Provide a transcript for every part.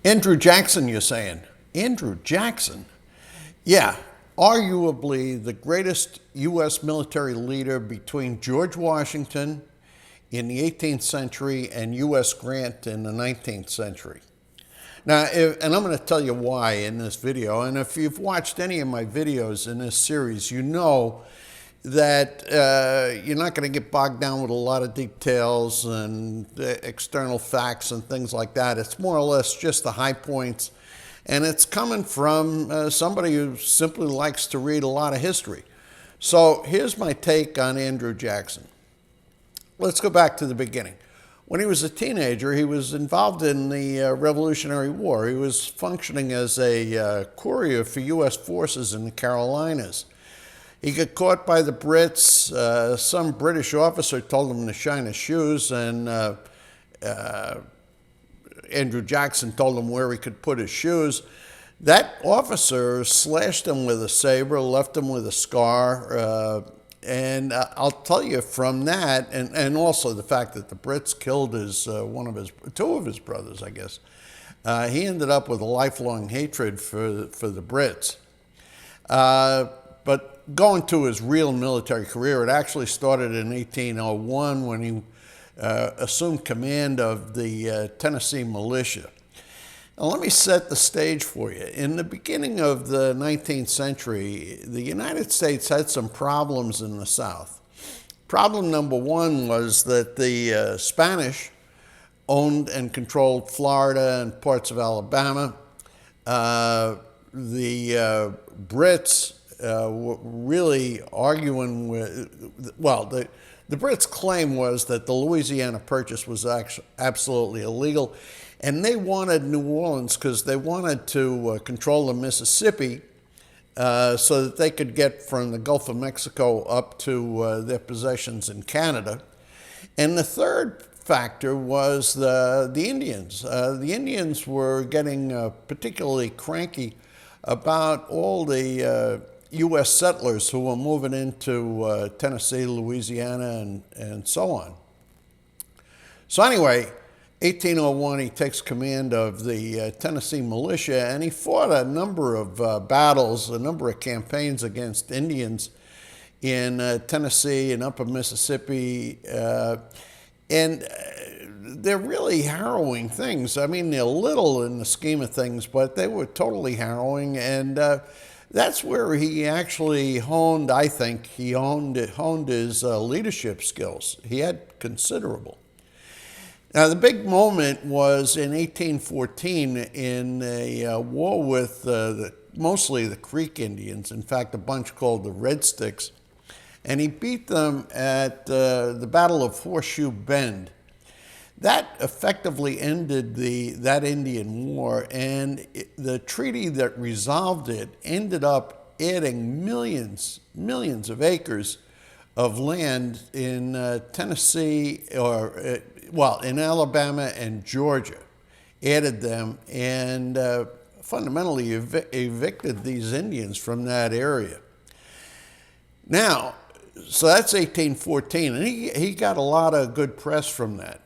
Andrew Jackson, you're saying? Andrew Jackson? Yeah, arguably the greatest U.S. military leader between George Washington in the 18th century and U.S. Grant in the 19th century. Now, and I'm going to tell you why in this video, and if you've watched any of my videos in this series, you know that you're not going to get bogged down with a lot of details and external facts and things like that. It's more or less just the high points, and it's coming from somebody who simply likes to read a lot of history. So here's my take on Andrew Jackson. Let's go back to the beginning. When he was a teenager, he was involved in the Revolutionary War. He was functioning as a courier for U.S. forces in the Carolinas. He got caught by the Brits. Some British officer told him to shine his shoes, and Andrew Jackson told him where he could put his shoes. That officer slashed him with a saber, left him with a scar, and I'll tell you from that, and also the fact that the Brits killed two of his brothers, I guess. He ended up with a lifelong hatred for the Brits. But going to his real military career, it actually started in 1801 when he assumed command of the Tennessee militia. Now let me set the stage for you. In the beginning of the 19th century, the United States had some problems in the South. Problem number one was that the Spanish owned and controlled Florida and parts of Alabama. The Brits were really arguing with, well, the Brits' claim was that the Louisiana Purchase was actually absolutely illegal, and they wanted New Orleans because they wanted to control the Mississippi so that they could get from the Gulf of Mexico up to their possessions in Canada. And the third factor was the Indians. The Indians were getting particularly cranky about all the U.S. settlers who were moving into Tennessee, Louisiana, and so on. So anyway, 1801, he takes command of the Tennessee militia, and he fought a number of battles, a number of campaigns against Indians in Tennessee and upper Mississippi, and they're really harrowing things. I mean, they're little in the scheme of things, but they were totally harrowing, and that's where he actually honed, I think, he honed his leadership skills. He had considerable. Now, the big moment was in 1814 in a war with mostly the Creek Indians, in fact, a bunch called the Red Sticks, and he beat them at the Battle of Horseshoe Bend. That effectively ended that Indian War, and the treaty that resolved it ended up adding millions of acres of land in Tennessee, in Alabama and Georgia, added them, and fundamentally evicted these Indians from that area. Now, so that's 1814, and he got a lot of good press from that.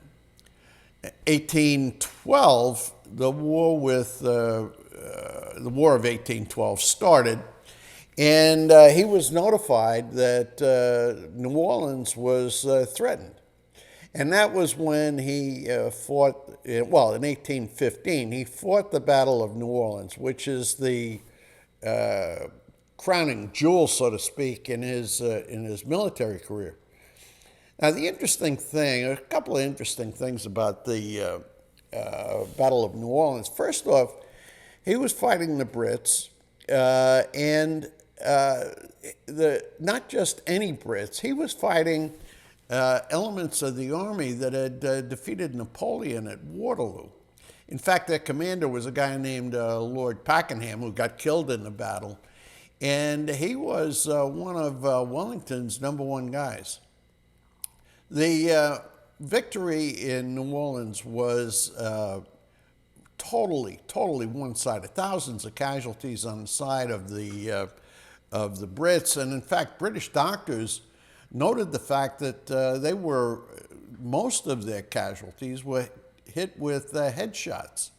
1812, the War of 1812 started, and he was notified that New Orleans was threatened. And that was when he fought, well, in 1815, he fought the Battle of New Orleans, which is the crowning jewel, so to speak, in his military career. Now, the interesting thing, a couple of interesting things about the Battle of New Orleans. First off, he was fighting the Brits, and not just any Brits. He was fighting elements of the army that had defeated Napoleon at Waterloo. In fact, their commander was a guy named Lord Pakenham, who got killed in the battle, and he was one of Wellington's #1 guys. The victory in New Orleans was totally one-sided. Thousands of casualties on the side of the Brits, and in fact, British doctors noted the fact that most of their casualties were hit with headshots.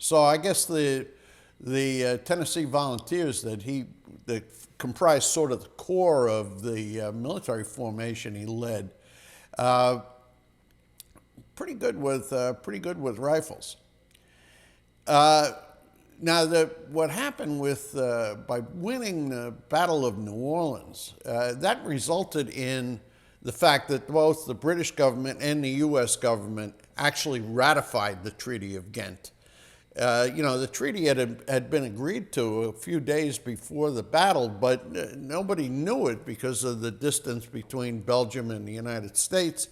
So I guess the Tennessee Volunteers that comprised sort of the core of the military formation he led, uh, pretty good with rifles. Uh, Now, what happened by winning the Battle of New Orleans, that resulted in the fact that both the British government and the U.S. government actually ratified the Treaty of Ghent. The treaty had been agreed to a few days before the battle, but nobody knew it because of the distance between Belgium and the United States,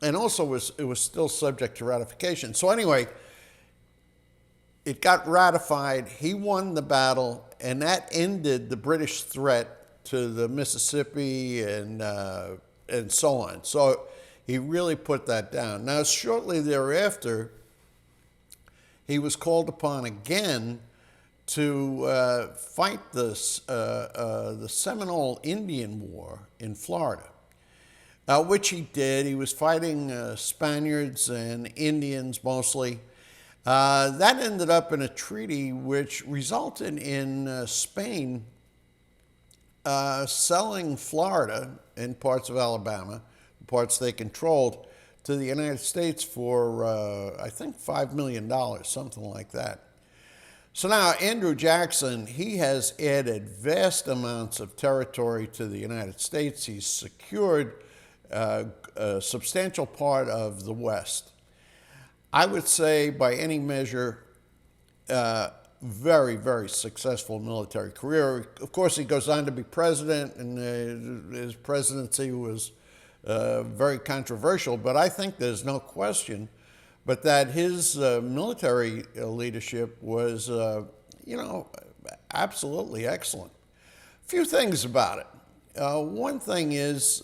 and also it was still subject to ratification. So anyway, it got ratified, he won the battle, and that ended the British threat to the Mississippi and so on. So he really put that down. Now, shortly thereafter, he was called upon again to fight the Seminole Indian War in Florida, which he did. He was fighting Spaniards and Indians mostly. That ended up in a treaty which resulted in Spain selling Florida and parts of Alabama, parts they controlled, to the United States for, I think, $5 million, something like that. So now Andrew Jackson, he has added vast amounts of territory to the United States. He's secured a substantial part of the West. I would say, by any measure, very, very successful military career. Of course, he goes on to be president, and his presidency was very controversial, but I think there's no question but that his military leadership was, absolutely excellent. A few things about it. One thing is,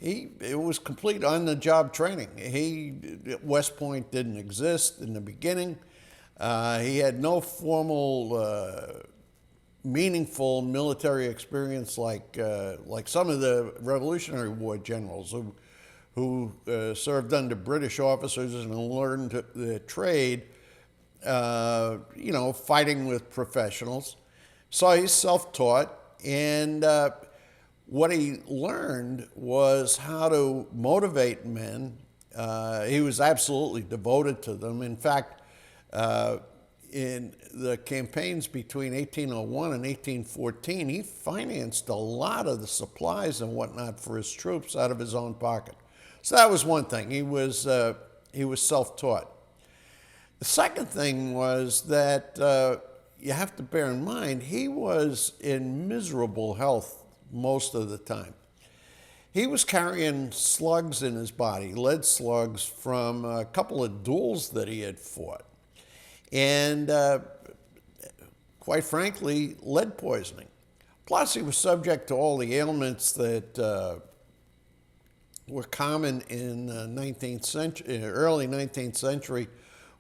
it was complete on-the-job training. West Point didn't exist in the beginning. He had no formal, meaningful military experience like some of the Revolutionary War generals who served under British officers and learned the trade, fighting with professionals. So he's self-taught, and what he learned was how to motivate men. He was absolutely devoted to them. In fact, in the campaigns between 1801 and 1814, he financed a lot of the supplies and whatnot for his troops out of his own pocket. So that was one thing. He was self-taught. The second thing was that you have to bear in mind, he was in miserable health most of the time. He was carrying slugs in his body, lead slugs, from a couple of duels that he had fought. And quite frankly, lead poisoning. Plus, he was subject to all the ailments that were common in the 19th century, early 19th century,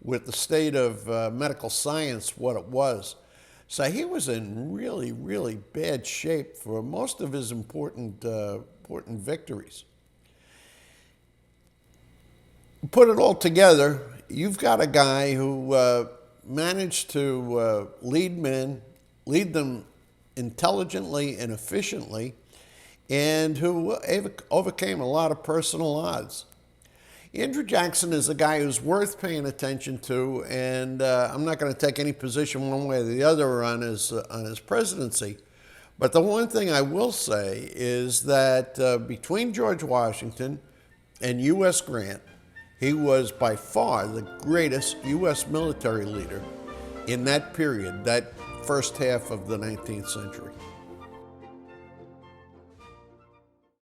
with the state of medical science, what it was. So he was in really, really bad shape for most of his important victories. Put it all together, you've got a guy who managed to lead them intelligently and efficiently, and who overcame a lot of personal odds. Andrew Jackson is a guy who's worth paying attention to, and I'm not going to take any position one way or the other on his presidency. But the one thing I will say is that between George Washington and U.S. Grant, he was by far the greatest U.S. military leader in that period, that first half of the 19th century.